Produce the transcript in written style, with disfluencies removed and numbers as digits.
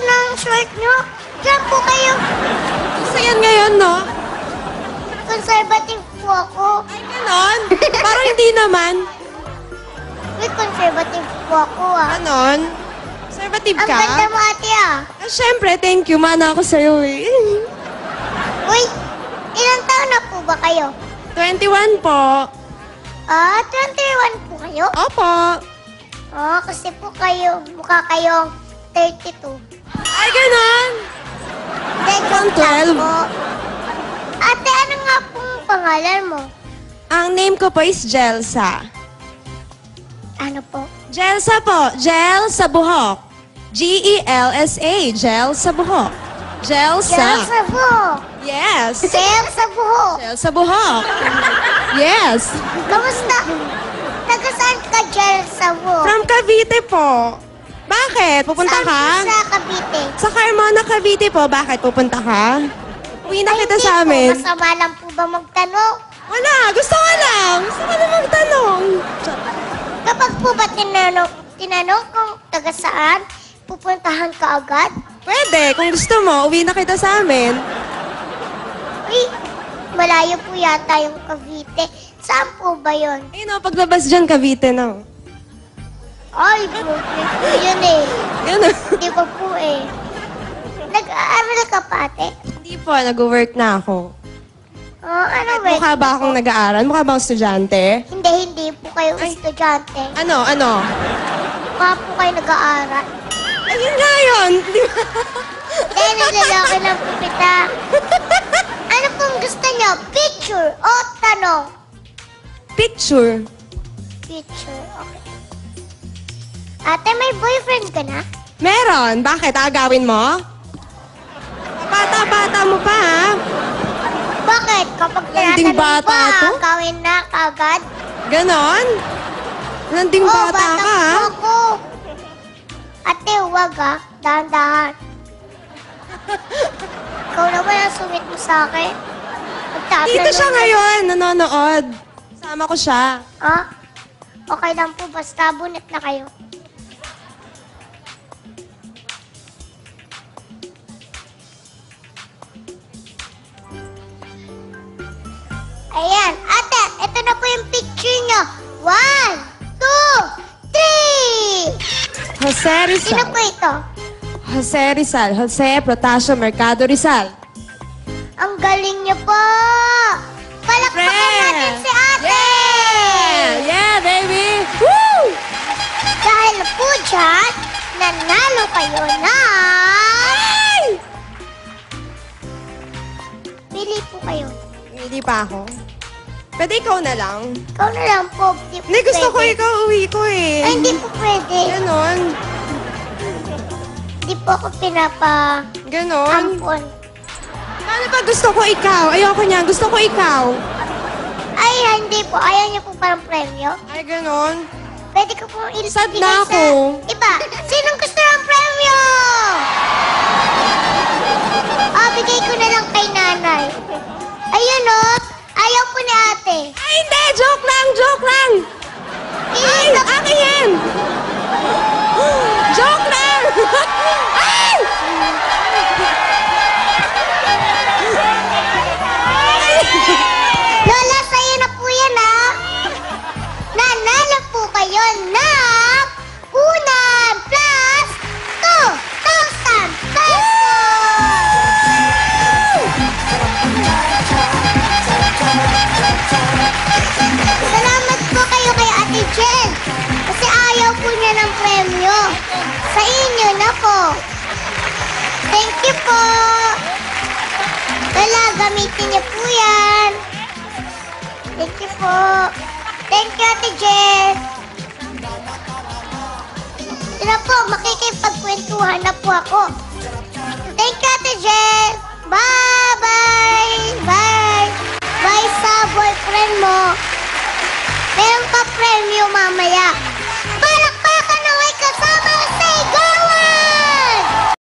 ng short nyo. Diyan po kayo. Gusto yan ngayon, no? Conservative po ako. Ay, ganon. Parang hindi naman. Wait, conservative po ako Ganon. Conservative Ang ka? ganda mo ate Syempre, thank you. Mana ako sa'yo eh. Uy, ilang taon na po ba kayo? 21 po. 21 po kayo? Opo. Kasi po kayo, mukha kayong 32. Ay, ganon. Hindi, joke lang 12. po. Ate, ano nga pong pangalan mo? Ang name ko po is Jelsa. Ano po? Jelsa po. Gel sa buhok. G-E-L-S-A. Gel sa buhok. Jelsa. Gel sa buhok. Yes. Gel sa buhok. Gel sa buhok. Yes. Kamusta? Taga saan ka, Gel sa buhok? From Cavite po. Bakit? Pupunta ka? Saan po sa Cavite? Sa Carmona, Cavite po. Bakit? Pupunta ka? Uwi na kita sa Hindi amin. po, masama lang po ba magtanong? Wala. Gusto ko lang. Gusto ko lang magtanong. Kapag po ba tinanong kung taga saan, pupuntahan ka agad? Pwede. Kung gusto mo, uwi na kita sa amin. Uy, malayo po yata yung Cavite. Saan po ba yun? Ayun o, paglabas dyan, Cavite na. Ay, Brooklyn po yun eh. Ganun. Di ba po eh? Nag-aaral ka pa, ate? Hindi po, nag-work na ako. Ano ba? Mukha ba akong nag-aaral? Mukha ba akong estudyante? Hindi po kayo estudyante. Ano? Mukha po kayo nag-aaral. Ayun nga yun. Di ba? Dahil nilalaki ng pupita. Ano pong gusto niyo? Picture o tanong? Picture. Picture, okay. Ate, may boyfriend ka na? Meron. Bakit? Agawin mo? Bata-bata mo pa, ha? Bakit? Kapag Landing tinatanong mo bata ba, to? gawin na kagad? Ganon? Landing bata ka, ha? po ako. Ate, huwag dahan-dahan. Ikaw naman ang sumit mo sa akin. Dito siya ngayon, nanonood. Sama ko siya. Okay lang po, basta bunot na kayo. Ayan. Ate, ito na po yung picture nyo. 1, 2, 3! Jose Sino Rizal. po ito? Jose Rizal. Jose Protasio Mercado Rizal. Ang galing niyo po! Palakpakan natin si ate! Yeah! Yeah, baby! Woo! Dahil po dyan, nanalo kayo na... Pili po kayo. Hindi pa ako. Pwede ikaw na lang. Ikaw na lang po. Di po Hindi, gusto ko pwede. ikaw uwi ko eh. Ay, hindi po pwede. Ganon. Hindi po ako Ganon. pinapa-ampon. Paano pa gusto ko ikaw? Ayoko niya. Gusto ko ikaw. Ay, hindi po. Ayaw niyo po parang premyo. Ay, ganon. Pwede ko po ilagay Sad na ako. Iba, sinong gusto ng premyo? Bigay ko na lang kay nanay. Ayun ayaw po ni ate. Ay, hindi! Joke lang! Joke lang! Ay, akin yan! Joke lang! Ay! Lola, sa'yo na po yan, Nanalo po kayo ng unan plus 2,000 pesos! Salamat po kayo kay Ate Jen. Kasi ayaw po niya ng premyo. Sa inyo na po. Thank you po. Lola, gamitin niyo po yan. Thank you po. Thank you, Ate Jen. Sila po, makikipagkwentuhan na po ako. Thank you, Ate Jen. Bye-bye. Bye. Bye sa boyfriend mo. Meron ka premyo mamaya.